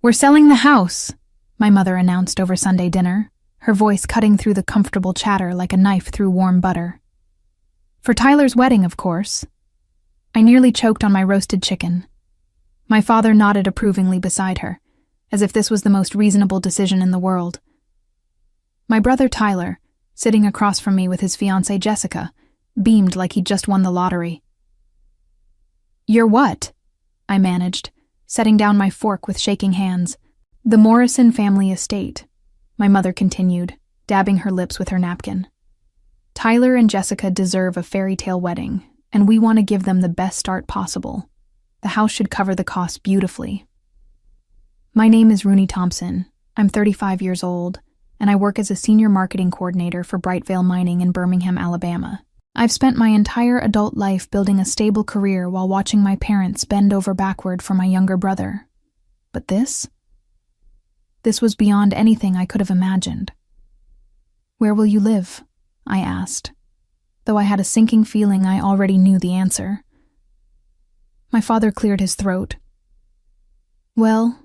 "We're selling the house," my mother announced over Sunday dinner, her voice cutting through the comfortable chatter like a knife through warm butter. "For Tyler's wedding, of course." I nearly choked on my roasted chicken. My father nodded approvingly beside her, as if this was the most reasonable decision in the world. My brother Tyler, sitting across from me with his fiancée Jessica, beamed like he'd just won the lottery. "You're what?" I managed, setting down my fork with shaking hands. "The Morrison family estate," my mother continued, dabbing her lips with her napkin. "Tyler and Jessica deserve a fairy tale wedding, and we want to give them the best start possible. The house should cover the costs beautifully." "My name is Rooney Thompson. I'm 35 years old, and I work as a senior marketing coordinator for Brightvale Mining in Birmingham, Alabama. I've spent my entire adult life building a stable career while watching my parents bend over backward for my younger brother. But this was beyond anything I could have imagined." "Where will you live?" I asked, though I had a sinking feeling I already knew the answer. My father cleared his throat. "Well,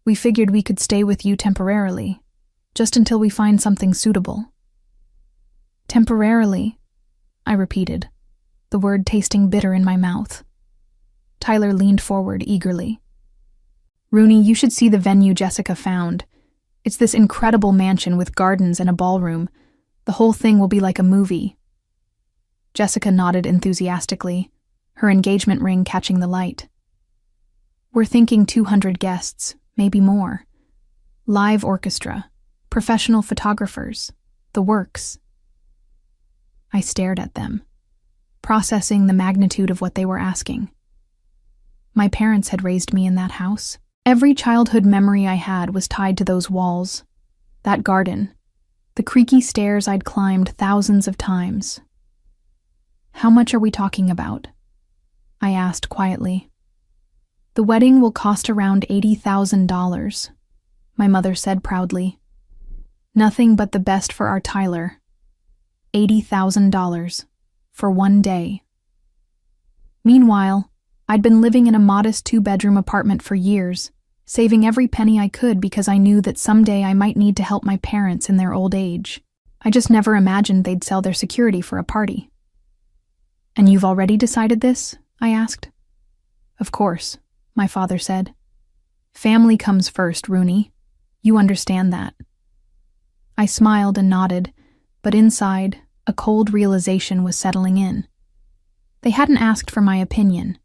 we figured we could stay with you temporarily, just until we find something suitable." "Temporarily," I repeated, the word tasting bitter in my mouth. Tyler leaned forward eagerly. "Rooney, you should see the venue Jessica found. It's this incredible mansion with gardens and a ballroom. The whole thing will be like a movie." Jessica nodded enthusiastically, her engagement ring catching the light. "We're thinking 200 guests, maybe more. Live orchestra, professional photographers, the works." I stared at them, processing the magnitude of what they were asking. My parents had raised me in that house. Every childhood memory I had was tied to those walls, that garden, the creaky stairs I'd climbed thousands of times. "How much are we talking about?" I asked quietly. "The wedding will cost around $80,000, my mother said proudly. "Nothing but the best for our Tyler. $80,000 for one day." Meanwhile, I'd been living in a modest 2-bedroom apartment for years, saving every penny I could because I knew that someday I might need to help my parents in their old age. I just never imagined they'd sell their security for a party. "And you've already decided this?" I asked. "Of course," my father said. "Family comes first, Rooney. You understand that." I smiled and nodded, but inside, a cold realization was settling in. They hadn't asked for my opinion.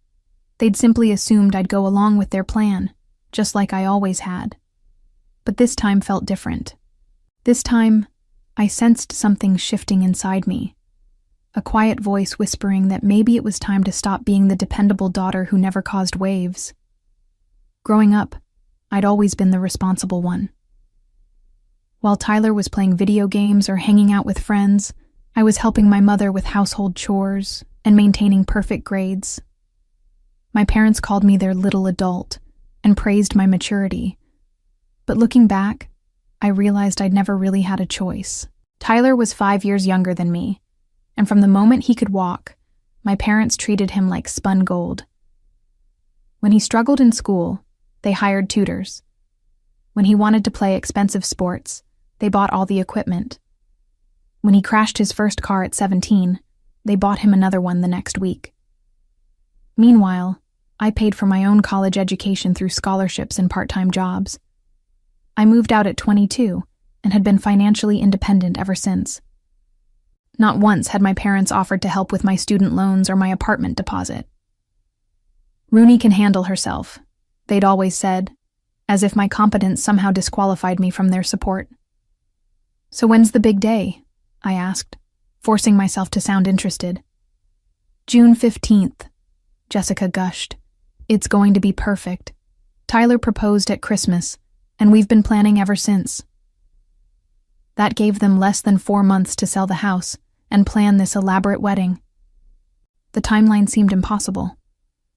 They'd simply assumed I'd go along with their plan, just like I always had. But this time felt different. This time, I sensed something shifting inside me. A quiet voice whispering that maybe it was time to stop being the dependable daughter who never caused waves. Growing up, I'd always been the responsible one. While Tyler was playing video games or hanging out with friends, I was helping my mother with household chores and maintaining perfect grades. My parents called me their little adult and praised my maturity. But looking back, I realized I'd never really had a choice. Tyler was 5 years younger than me, and from the moment he could walk, my parents treated him like spun gold. When he struggled in school, they hired tutors. When he wanted to play expensive sports, they bought all the equipment. When he crashed his first car at 17, they bought him another one the next week. Meanwhile, I paid for my own college education through scholarships and part-time jobs. I moved out at 22 and had been financially independent ever since. Not once had my parents offered to help with my student loans or my apartment deposit. "Rooney can handle herself," they'd always said, as if my competence somehow disqualified me from their support. "So when's the big day?" I asked, forcing myself to sound interested. "June 15th, Jessica gushed. "It's going to be perfect. Tyler proposed at Christmas, and we've been planning ever since." That gave them less than 4 months to sell the house and plan this elaborate wedding. The timeline seemed impossible,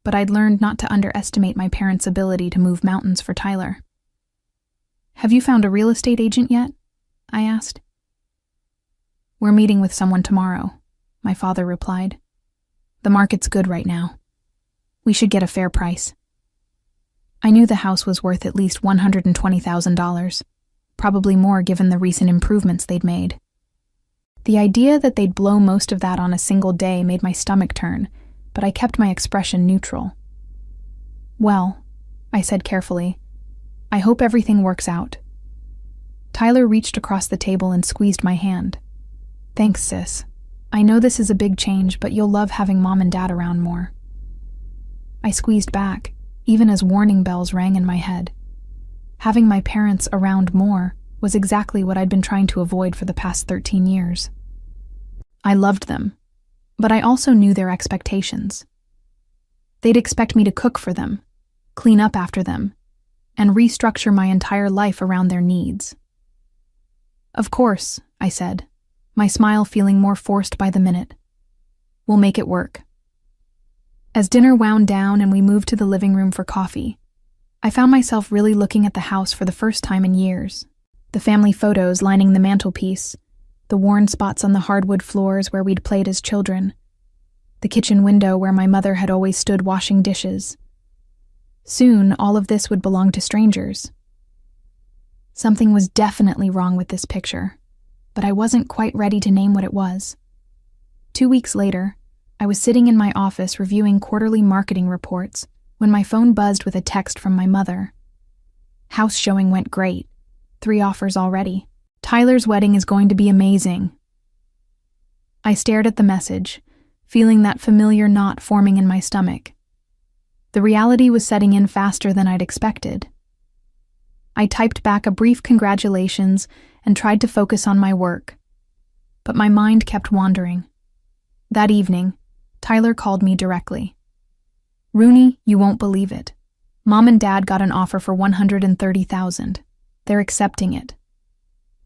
but I'd learned not to underestimate my parents' ability to move mountains for Tyler. "Have you found a real estate agent yet?" I asked. "We're meeting with someone tomorrow," my father replied. "The market's good right now. We should get a fair price." I knew the house was worth at least $120,000, probably more given the recent improvements they'd made. The idea that they'd blow most of that on a single day made my stomach turn, but I kept my expression neutral. "Well," I said carefully, "I hope everything works out." Tyler reached across the table and squeezed my hand. "Thanks, sis. I know this is a big change, but you'll love having Mom and Dad around more." I squeezed back, even as warning bells rang in my head. Having my parents around more was exactly what I'd been trying to avoid for the past 13 years. I loved them, but I also knew their expectations. They'd expect me to cook for them, clean up after them, and restructure my entire life around their needs. "Of course," I said, my smile feeling more forced by the minute. "We'll make it work." As dinner wound down and we moved to the living room for coffee, I found myself really looking at the house for the first time in years. The family photos lining the mantelpiece, the worn spots on the hardwood floors where we'd played as children, the kitchen window where my mother had always stood washing dishes. Soon, all of this would belong to strangers. Something was definitely wrong with this picture, but I wasn't quite ready to name what it was. 2 weeks later, I was sitting in my office reviewing quarterly marketing reports when my phone buzzed with a text from my mother. "House showing went great. 3 offers already. Tyler's wedding is going to be amazing." I stared at the message, feeling that familiar knot forming in my stomach. The reality was setting in faster than I'd expected. I typed back a brief congratulations and tried to focus on my work, but my mind kept wandering. That evening, Tyler called me directly. "Rooney, you won't believe it. Mom and Dad got an offer for $130,000. They're accepting it."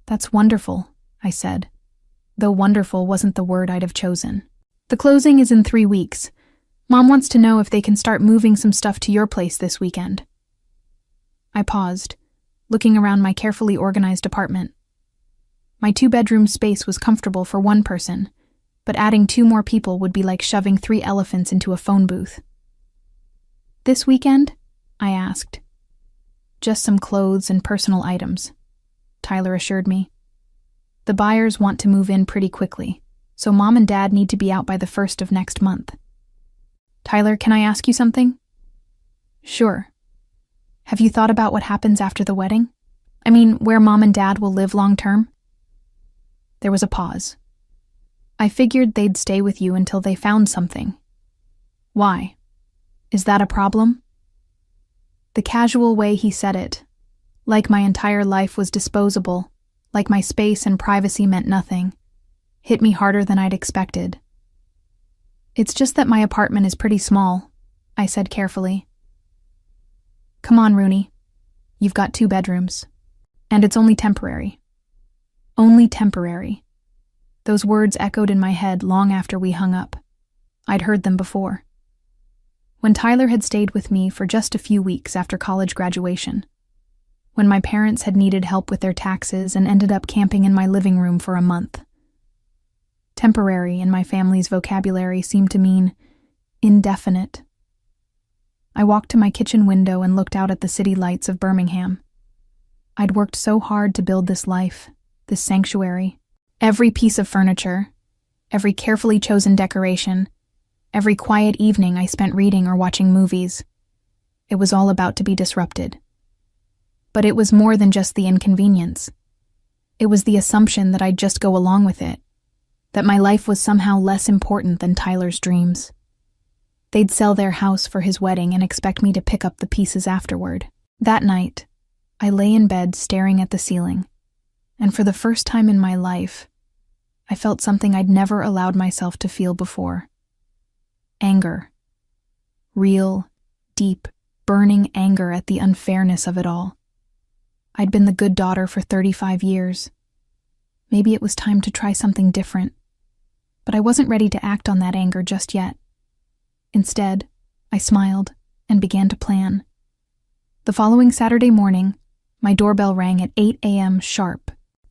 "That's wonderful," I said, though wonderful wasn't the word I'd have chosen. "The closing is in 3 weeks. Mom wants to know if they can start moving some stuff to your place this weekend." I paused, looking around my carefully organized apartment. My 2-bedroom space was comfortable for 1 person, but adding 2 more people would be like shoving 3 elephants into a phone booth. "This weekend?" I asked. "Just some clothes and personal items," Tyler assured me. "The buyers want to move in pretty quickly, so Mom and Dad need to be out by the 1st of next month." "Tyler, can I ask you something?" "Sure. Have you thought about what happens after the wedding? I mean, where Mom and Dad will live long-term?" There was a pause. "I figured they'd stay with you until they found something." "Why? Is that a problem?" The casual way he said it, like my entire life was disposable, like my space and privacy meant nothing, hit me harder than I'd expected. "It's just that my apartment is pretty small," I said carefully. "Come on, Rooney. You've got 2 bedrooms. And it's only temporary." Only temporary. Those words echoed in my head long after we hung up. I'd heard them before. When Tyler had stayed with me for just a few weeks after college graduation. When my parents had needed help with their taxes and ended up camping in my living room for a month. Temporary in my family's vocabulary seemed to mean indefinite. I walked to my kitchen window and looked out at the city lights of Birmingham. I'd worked so hard to build this life, this sanctuary. Every piece of furniture, every carefully chosen decoration, every quiet evening I spent reading or watching movies. It was all about to be disrupted. But it was more than just the inconvenience. It was the assumption that I'd just go along with it, that my life was somehow less important than Tyler's dreams. They'd sell their house for his wedding and expect me to pick up the pieces afterward. That night, I lay in bed staring at the ceiling, and for the first time in my life, I felt something I'd never allowed myself to feel before. Anger. Real, deep, burning anger at the unfairness of it all. I'd been the good daughter for 35 years. Maybe it was time to try something different, but I wasn't ready to act on that anger just yet. Instead, I smiled and began to plan. The following Saturday morning, my doorbell rang at 8 a.m. sharp.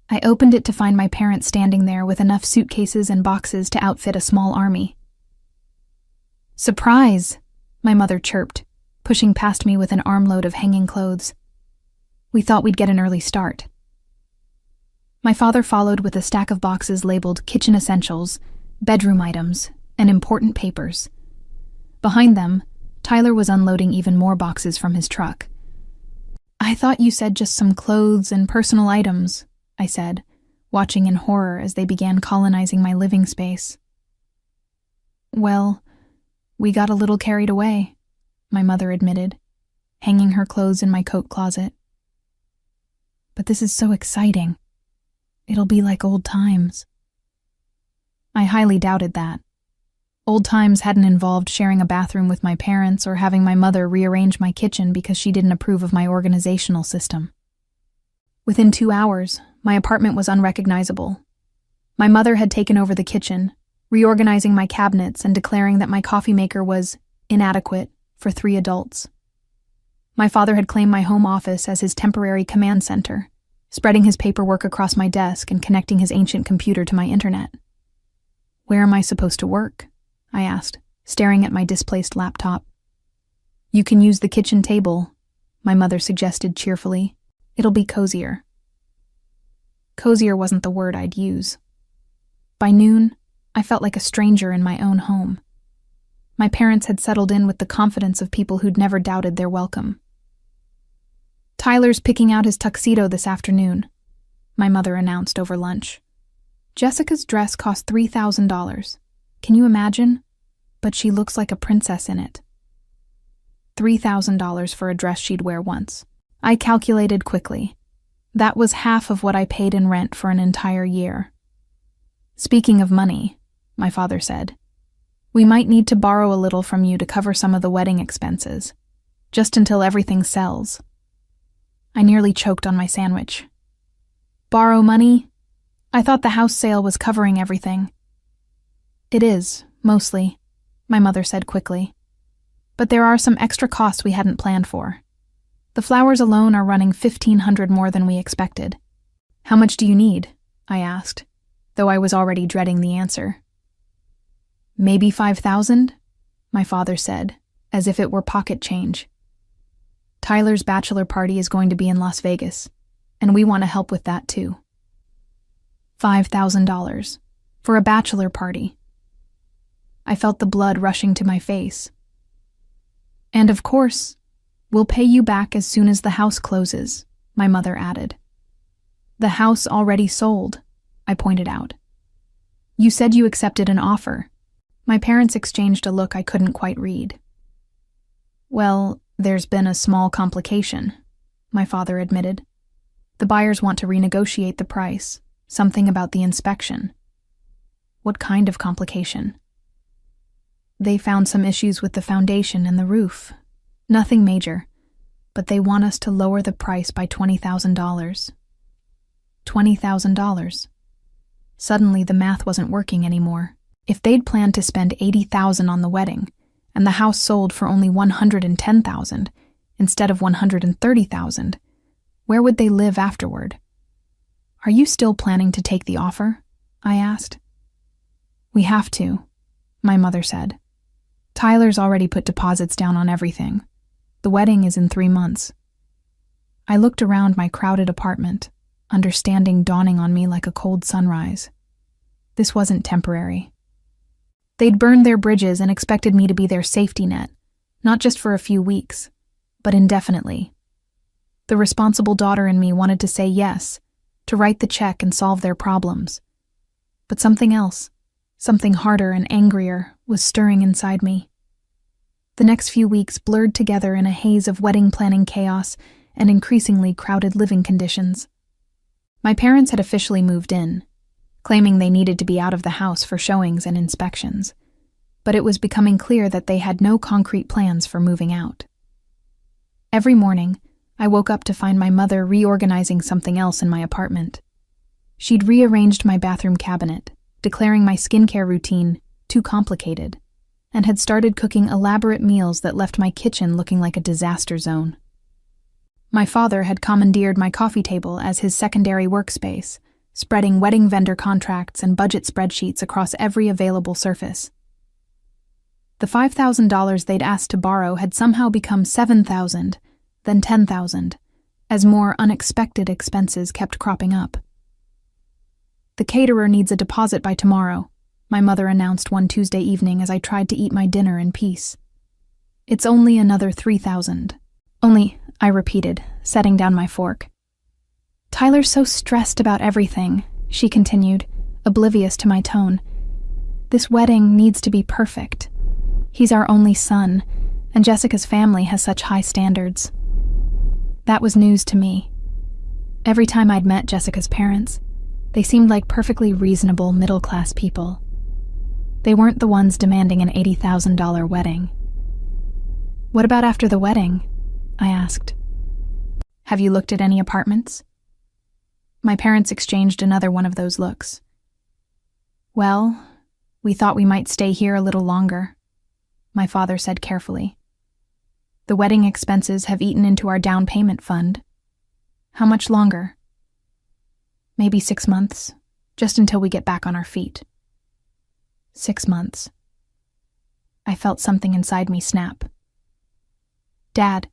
I opened it to find my parents standing there with enough suitcases and boxes to outfit a small army. "Surprise!" my mother chirped, pushing past me with an armload of hanging clothes. We thought we'd get an early start. My father followed with a stack of boxes labeled kitchen essentials, bedroom items, and important papers. Behind them, Tyler was unloading even more boxes from his truck. "I thought you said just some clothes and personal items," I said, watching in horror as they began colonizing my living space. "Well, we got a little carried away," my mother admitted, hanging her clothes in my coat closet. "But this is so exciting. It'll be like old times." I highly doubted that. Old times hadn't involved sharing a bathroom with my parents or having my mother rearrange my kitchen because she didn't approve of my organizational system. Within 2 hours, my apartment was unrecognizable. My mother had taken over the kitchen, reorganizing my cabinets and declaring that my coffee maker was inadequate for 3 adults. My father had claimed my home office as his temporary command center, spreading his paperwork across my desk and connecting his ancient computer to my internet. "Where am I supposed to work?" I asked, staring at my displaced laptop. "You can use the kitchen table," my mother suggested cheerfully. "It'll be cozier." Cozier wasn't the word I'd use. By noon, I felt like a stranger in my own home. My parents had settled in with the confidence of people who'd never doubted their welcome. "Tyler's picking out his tuxedo this afternoon," my mother announced over lunch. "Jessica's dress cost $3,000. Can you imagine? But she looks like a princess in it." $3,000 for a dress she'd wear once. I calculated quickly. That was half of what I paid in rent for an entire year. "Speaking of money," my father said, "we might need to borrow a little from you to cover some of the wedding expenses, just until everything sells." I nearly choked on my sandwich. "Borrow money? I thought the house sale was covering everything." "It is, mostly," my mother said quickly. "But there are some extra costs we hadn't planned for. The flowers alone are running $1,500 more than we expected." "How much do you need?" I asked, though I was already dreading the answer. "Maybe 5,000, my father said, as if it were pocket change. "Tyler's bachelor party is going to be in Las Vegas, and we want to help with that too." $5,000 for a bachelor party. I felt the blood rushing to my face. "And of course, we'll pay you back as soon as the house closes," my mother added. "The house already sold," I pointed out. "You said you accepted an offer." My parents exchanged a look I couldn't quite read. "Well, there's been a small complication," my father admitted. "The buyers want to renegotiate the price, something about the inspection." "What kind of complication?" "They found some issues with the foundation and the roof. Nothing major, but they want us to lower the price by $20,000. $20,000. Suddenly the math wasn't working anymore. If they'd planned to spend $80,000 on the wedding, and the house sold for only $110,000 instead of $130,000, where would they live afterward? "Are you still planning to take the offer?" I asked. "We have to," my mother said. "Tyler's already put deposits down on everything. The wedding is in 3 months." I looked around my crowded apartment, understanding dawning on me like a cold sunrise. This wasn't temporary. They'd burned their bridges and expected me to be their safety net, not just for a few weeks, but indefinitely. The responsible daughter in me wanted to say yes, to write the check and solve their problems. But something else, something harder and angrier, was stirring inside me. The next few weeks blurred together in a haze of wedding planning chaos and increasingly crowded living conditions. My parents had officially moved in, claiming they needed to be out of the house for showings and inspections, but it was becoming clear that they had no concrete plans for moving out. Every morning, I woke up to find my mother reorganizing something else in my apartment. She'd rearranged my bathroom cabinet, declaring my skincare routine too complicated, and had started cooking elaborate meals that left my kitchen looking like a disaster zone. My father had commandeered my coffee table as his secondary workspace, spreading wedding vendor contracts and budget spreadsheets across every available surface. The $5,000 they'd asked to borrow had somehow become $7,000, then $10,000, as more unexpected expenses kept cropping up. "The caterer needs a deposit by tomorrow," my mother announced one Tuesday evening as I tried to eat my dinner in peace. "It's only another $3,000. Only," I repeated, setting down my fork. "Tyler's so stressed about everything," she continued, oblivious to my tone. "This wedding needs to be perfect. He's our only son, and Jessica's family has such high standards." That was news to me. Every time I'd met Jessica's parents, they seemed like perfectly reasonable middle-class people. They weren't the ones demanding an $80,000 wedding. "What about after the wedding?" I asked. "Have you looked at any apartments?" My parents exchanged another one of those looks. "Well, we thought we might stay here a little longer," my father said carefully. "The wedding expenses have eaten into our down payment fund." "How much longer?" "Maybe 6 months, just until we get back on our feet." 6 months. I felt something inside me snap. "Dad,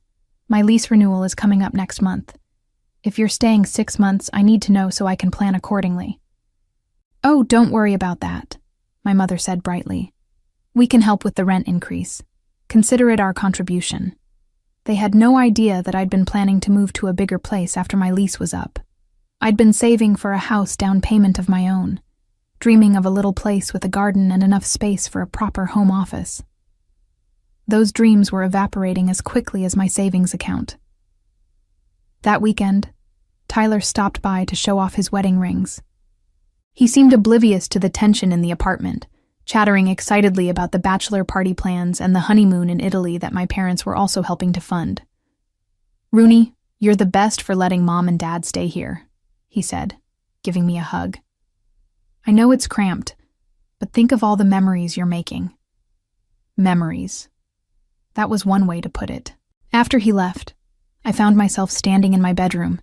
my lease renewal is coming up next month. If you're staying 6 months, I need to know so I can plan accordingly." "Oh, don't worry about that," my mother said brightly. "We can help with the rent increase. Consider it our contribution." They had no idea that I'd been planning to move to a bigger place after my lease was up. I'd been saving for a house down payment of my own, dreaming of a little place with a garden and enough space for a proper home office. Those dreams were evaporating as quickly as my savings account. That weekend, Tyler stopped by to show off his wedding rings. He seemed oblivious to the tension in the apartment, chattering excitedly about the bachelor party plans and the honeymoon in Italy that my parents were also helping to fund. "Rooney, you're the best for letting Mom and Dad stay here," he said, giving me a hug. "I know it's cramped, but think of all the memories you're making." Memories. That was one way to put it. After he left, I found myself standing in my bedroom,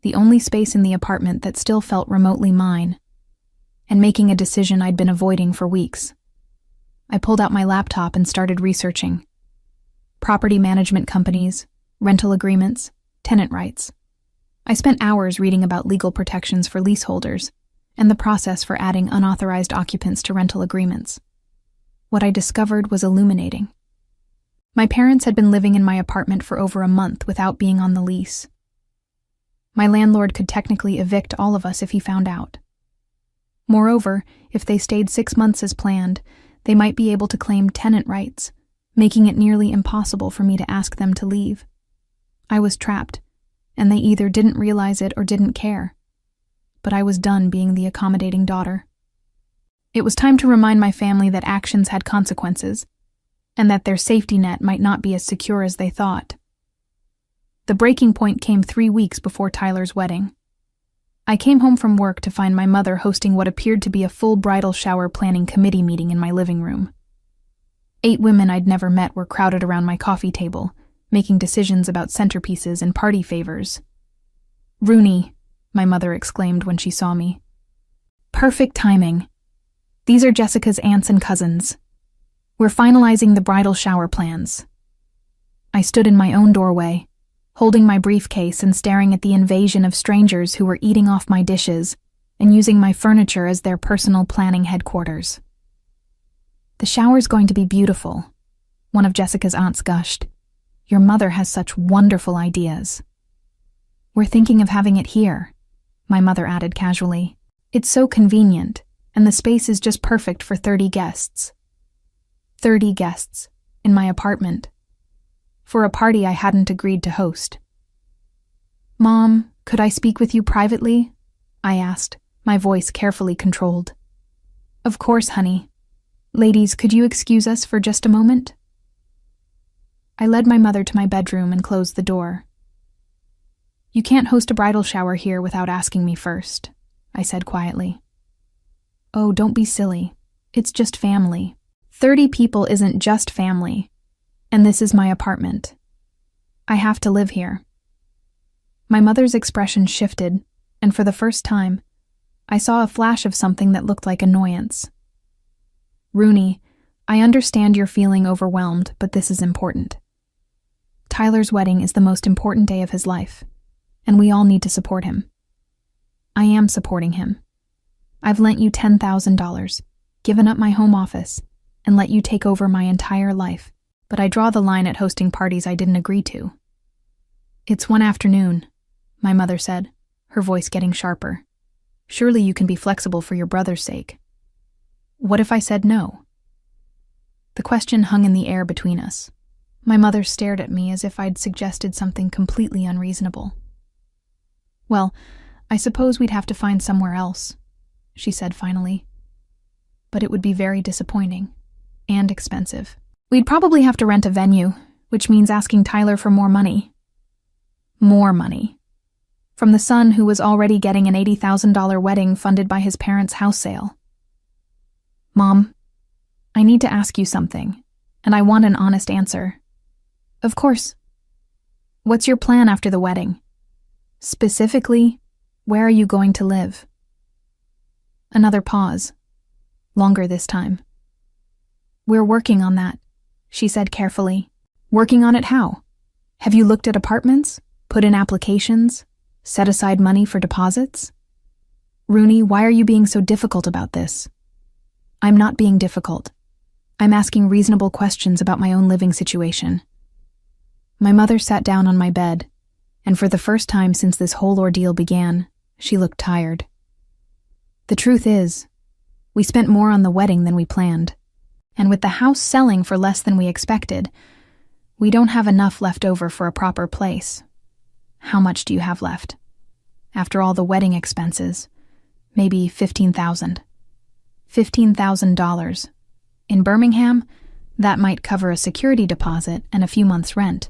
the only space in the apartment that still felt remotely mine, and making a decision I'd been avoiding for weeks. I pulled out my laptop and started researching. Property management companies, rental agreements, tenant rights. I spent hours reading about legal protections for leaseholders and the process for adding unauthorized occupants to rental agreements. What I discovered was illuminating. My parents had been living in my apartment for over a month without being on the lease. My landlord could technically evict all of us if he found out. Moreover, if they stayed 6 months as planned, they might be able to claim tenant rights, making it nearly impossible for me to ask them to leave. I was trapped, and they either didn't realize it or didn't care. But I was done being the accommodating daughter. It was time to remind my family that actions had consequences, and that their safety net might not be as secure as they thought. The breaking point came 3 weeks before Tyler's wedding. I came home from work to find my mother hosting what appeared to be a full bridal shower planning committee meeting in my living room. 8 women I'd never met were crowded around my coffee table, making decisions about centerpieces and party favors. "Rooney," my mother exclaimed when she saw me. "Perfect timing. These are Jessica's aunts and cousins. We're finalizing the bridal shower plans." I stood in my own doorway, holding my briefcase and staring at the invasion of strangers who were eating off my dishes and using my furniture as their personal planning headquarters. "The shower's going to be beautiful," one of Jessica's aunts gushed. "Your mother has such wonderful ideas." "We're thinking of having it here," my mother added casually. "It's so convenient, and the space is just perfect for 30 guests. 30 guests, in my apartment, for a party I hadn't agreed to host. "Mom, could I speak with you privately?" I asked, my voice carefully controlled. "Of course, honey. Ladies, could you excuse us for just a moment?" I led my mother to my bedroom and closed the door. "You can't host a bridal shower here without asking me first," I said quietly. "Oh, don't be silly. It's just family. 30 people isn't just family. And this is my apartment. I have to live here." My mother's expression shifted, and for the first time, I saw a flash of something that looked like annoyance. "Rooney, I understand you're feeling overwhelmed, but this is important. Tyler's wedding is the most important day of his life, and we all need to support him. I am supporting him. I've lent you $10,000, given up my home office, and let you take over my entire life, but I draw the line at hosting parties I didn't agree to. It's one afternoon, my mother said, her voice getting sharper. Surely you can be flexible for your brother's sake. What if I said no? The question hung in the air between us. My mother stared at me as if I'd suggested something completely unreasonable. Well, I suppose we'd have to find somewhere else, she said finally. But it would be very disappointing and expensive. We'd probably have to rent a venue, which means asking Tyler for more money. More money. From the son who was already getting an $80,000 wedding funded by his parents' house sale. Mom, I need to ask you something, and I want an honest answer. Of course. What's your plan after the wedding? Specifically, where are you going to live? Another pause. Longer this time. We're working on that, she said carefully. Working on it how? Have you looked at apartments? Put in applications? Set aside money for deposits? Rooney, why are you being so difficult about this? I'm not being difficult. I'm asking reasonable questions about my own living situation. My mother sat down on my bed, and for the first time since this whole ordeal began, she looked tired. The truth is, we spent more on the wedding than we planned, and with the house selling for less than we expected, we don't have enough left over for a proper place. How much do you have left? After all the wedding expenses, maybe $15,000. $15,000. In Birmingham, that might cover a security deposit and a few months' rent,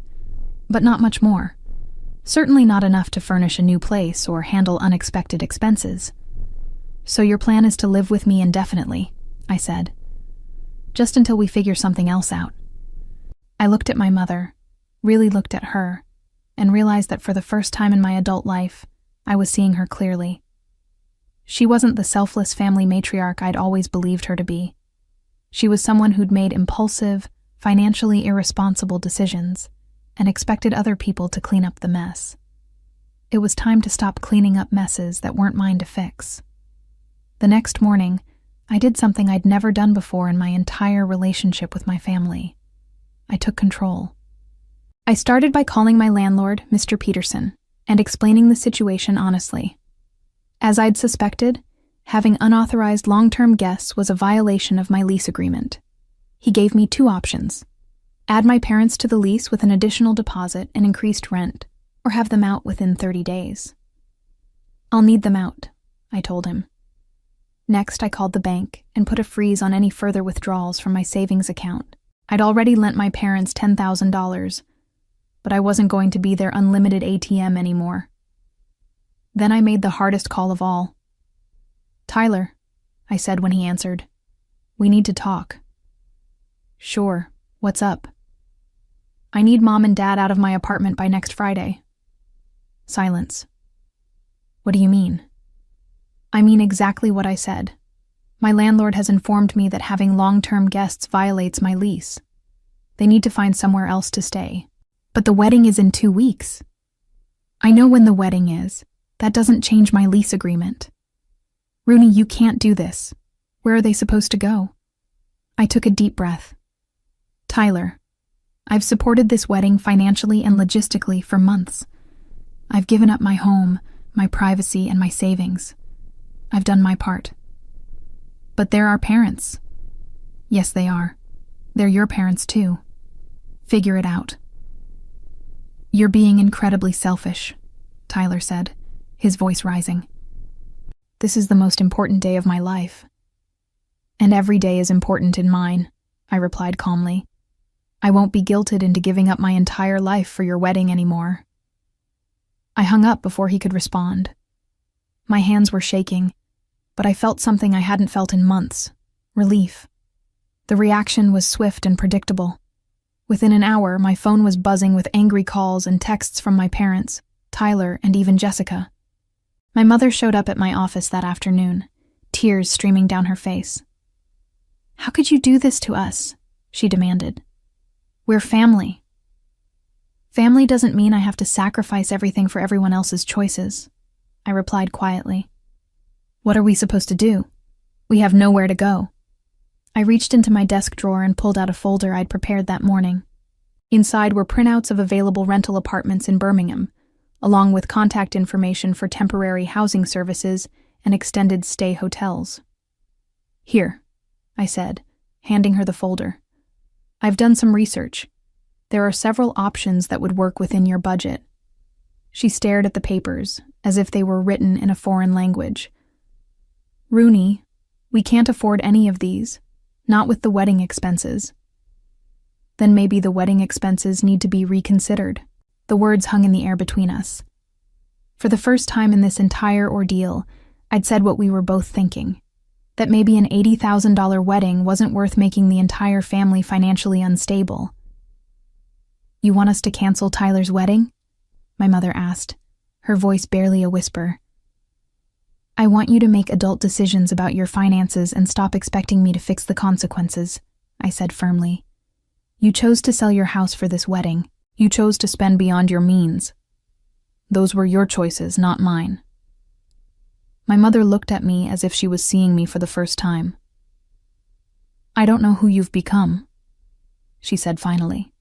but not much more. Certainly not enough to furnish a new place or handle unexpected expenses. So your plan is to live with me indefinitely, I said. Just until we figure something else out. I looked at my mother, really looked at her, and realized that for the first time in my adult life, I was seeing her clearly. She wasn't the selfless family matriarch I'd always believed her to be. She was someone who'd made impulsive, financially irresponsible decisions and expected other people to clean up the mess. It was time to stop cleaning up messes that weren't mine to fix. The next morning, I did something I'd never done before in my entire relationship with my family. I took control. I started by calling my landlord, Mr. Peterson, and explaining the situation honestly. As I'd suspected, having unauthorized long-term guests was a violation of my lease agreement. He gave me two options: add my parents to the lease with an additional deposit and increased rent, or have them out within 30 days. I'll need them out, I told him. Next, I called the bank and put a freeze on any further withdrawals from my savings account. I'd already lent my parents $10,000, but I wasn't going to be their unlimited ATM anymore. Then I made the hardest call of all. Tyler, I said when he answered, we need to talk. Sure, what's up? I need Mom and Dad out of my apartment by next Friday. Silence. What do you mean? I mean exactly what I said. My landlord has informed me that having long-term guests violates my lease. They need to find somewhere else to stay. But the wedding is in 2 weeks. I know when the wedding is. That doesn't change my lease agreement. Rooney, you can't do this. Where are they supposed to go? I took a deep breath. Tyler, I've supported this wedding financially and logistically for months. I've given up my home, my privacy, and my savings. I've done my part. But they're our parents. Yes, they are. They're your parents too. Figure it out. You're being incredibly selfish, Tyler said, his voice rising. This is the most important day of my life. And every day is important in mine, I replied calmly. I won't be guilted into giving up my entire life for your wedding anymore. I hung up before he could respond. My hands were shaking, but I felt something I hadn't felt in months: relief. The reaction was swift and predictable. Within an hour, my phone was buzzing with angry calls and texts from my parents, Tyler, and even Jessica. My mother showed up at my office that afternoon, tears streaming down her face. "How could you do this to us?" she demanded. "We're family." "Family doesn't mean I have to sacrifice everything for everyone else's choices," I replied quietly. "What are we supposed to do? We have nowhere to go." I reached into my desk drawer and pulled out a folder I'd prepared that morning. Inside were printouts of available rental apartments in Birmingham, along with contact information for temporary housing services and extended stay hotels. "Here," I said, handing her the folder. "I've done some research. There are several options that would work within your budget." She stared at the papers, as if they were written in a foreign language. "Rooney, we can't afford any of these, not with the wedding expenses." "Then maybe the wedding expenses need to be reconsidered." The words hung in the air between us. For the first time in this entire ordeal, I'd said what we were both thinking, that maybe an $80,000 wedding wasn't worth making the entire family financially unstable. "You want us to cancel Tyler's wedding?" my mother asked, her voice barely a whisper. "I want you to make adult decisions about your finances and stop expecting me to fix the consequences," I said firmly. "You chose to sell your house for this wedding. You chose to spend beyond your means. Those were your choices, not mine." My mother looked at me as if she was seeing me for the first time. "I don't know who you've become," she said finally.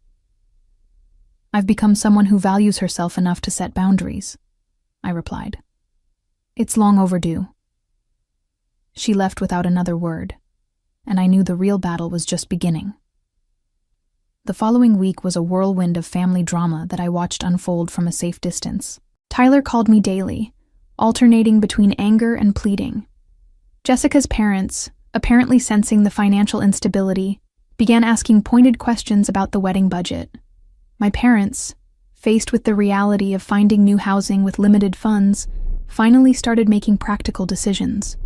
"I've become someone who values herself enough to set boundaries," I replied. "It's long overdue." She left without another word, and I knew the real battle was just beginning. The following week was a whirlwind of family drama that I watched unfold from a safe distance. Tyler called me daily, alternating between anger and pleading. Jessica's parents, apparently sensing the financial instability, began asking pointed questions about the wedding budget. My parents, faced with the reality of finding new housing with limited funds, finally started making practical decisions.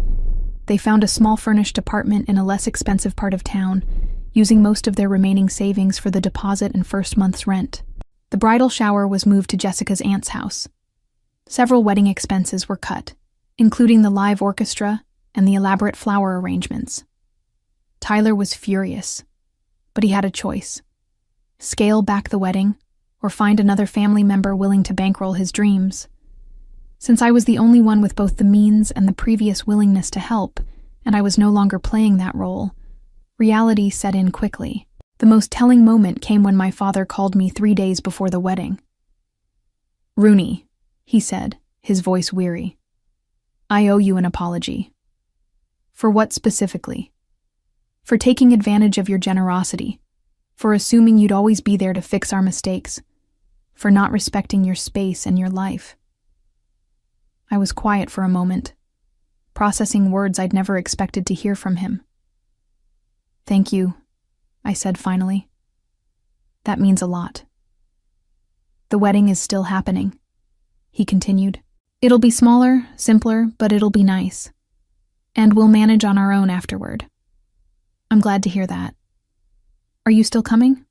They found a small furnished apartment in a less expensive part of town, using most of their remaining savings for the deposit and first month's rent. The bridal shower was moved to Jessica's aunt's house. Several wedding expenses were cut, including the live orchestra and the elaborate flower arrangements. Tyler was furious, but he had a choice: scale back the wedding or find another family member willing to bankroll his dreams. Since I was the only one with both the means and the previous willingness to help, and I was no longer playing that role, reality set in quickly. The most telling moment came when my father called me 3 days before the wedding. "Rooney," he said, his voice weary, "I owe you an apology." "For what specifically?" "For taking advantage of your generosity, for assuming you'd always be there to fix our mistakes, for not respecting your space and your life." I was quiet for a moment, processing words I'd never expected to hear from him. "Thank you," I said finally. "That means a lot." "The wedding is still happening," he continued. "It'll be smaller, simpler, but it'll be nice. And we'll manage on our own afterward." "I'm glad to hear that. Are you still coming?"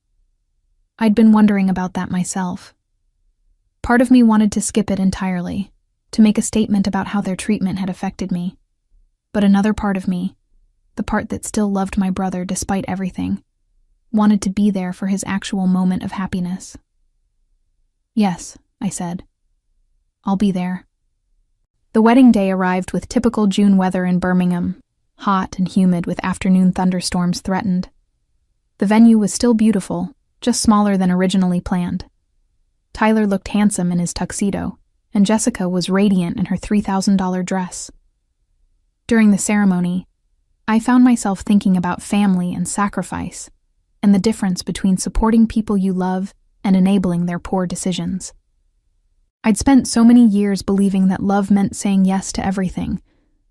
I'd been wondering about that myself. Part of me wanted to skip it entirely, to make a statement about how their treatment had affected me. But another part of me, the part that still loved my brother despite everything, wanted to be there for his actual moment of happiness. "Yes," I said. "I'll be there." The wedding day arrived with typical June weather in Birmingham, hot and humid with afternoon thunderstorms threatened. The venue was still beautiful, just smaller than originally planned. Tyler looked handsome in his tuxedo, and Jessica was radiant in her $3,000 dress. During the ceremony, I found myself thinking about family and sacrifice, and the difference between supporting people you love and enabling their poor decisions. I'd spent so many years believing that love meant saying yes to everything,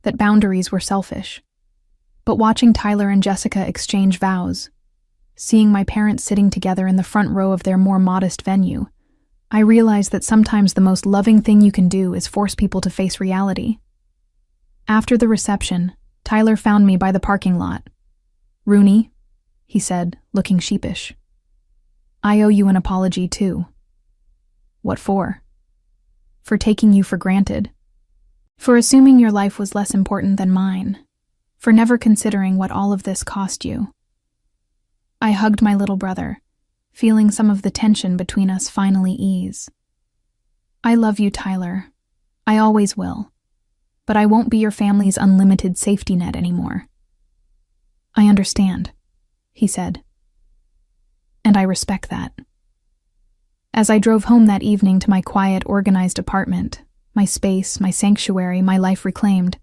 that boundaries were selfish. But watching Tyler and Jessica exchange vows, seeing my parents sitting together in the front row of their more modest venue, I realized that sometimes the most loving thing you can do is force people to face reality. After the reception, Tyler found me by the parking lot. "Rooney," he said, looking sheepish. "I owe you an apology too." "What for?" "For taking you for granted. For assuming your life was less important than mine. for never considering what all of this cost you. I hugged my little brother, feeling some of the tension between us finally ease. I love you, Tyler. I always will. But I won't be your family's unlimited safety net anymore. I understand, he said. And I respect that. As I drove home that evening to my quiet, organized apartment, my space, my sanctuary, my life reclaimed,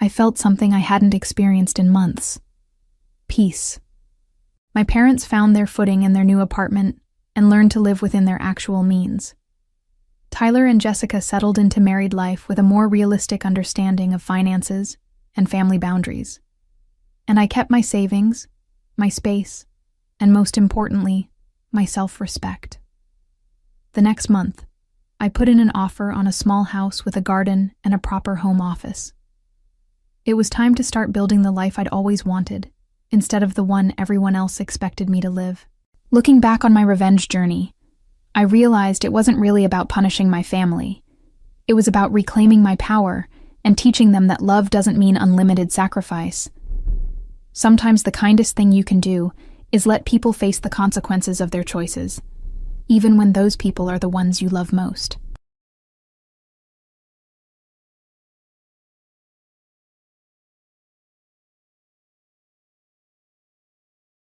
I felt something I hadn't experienced in months. Peace. My parents found their footing in their new apartment and learned to live within their actual means. Tyler and Jessica settled into married life with a more realistic understanding of finances and family boundaries. And I kept my savings, my space, and most importantly, my self-respect. The next month, I put in an offer on a small house with a garden and a proper home office. It was time to start building the life I'd always wanted, instead of the one everyone else expected me to live. Looking back on my revenge journey, I realized it wasn't really about punishing my family. It was about reclaiming my power and teaching them that love doesn't mean unlimited sacrifice. Sometimes the kindest thing you can do is let people face the consequences of their choices, even when those people are the ones you love most.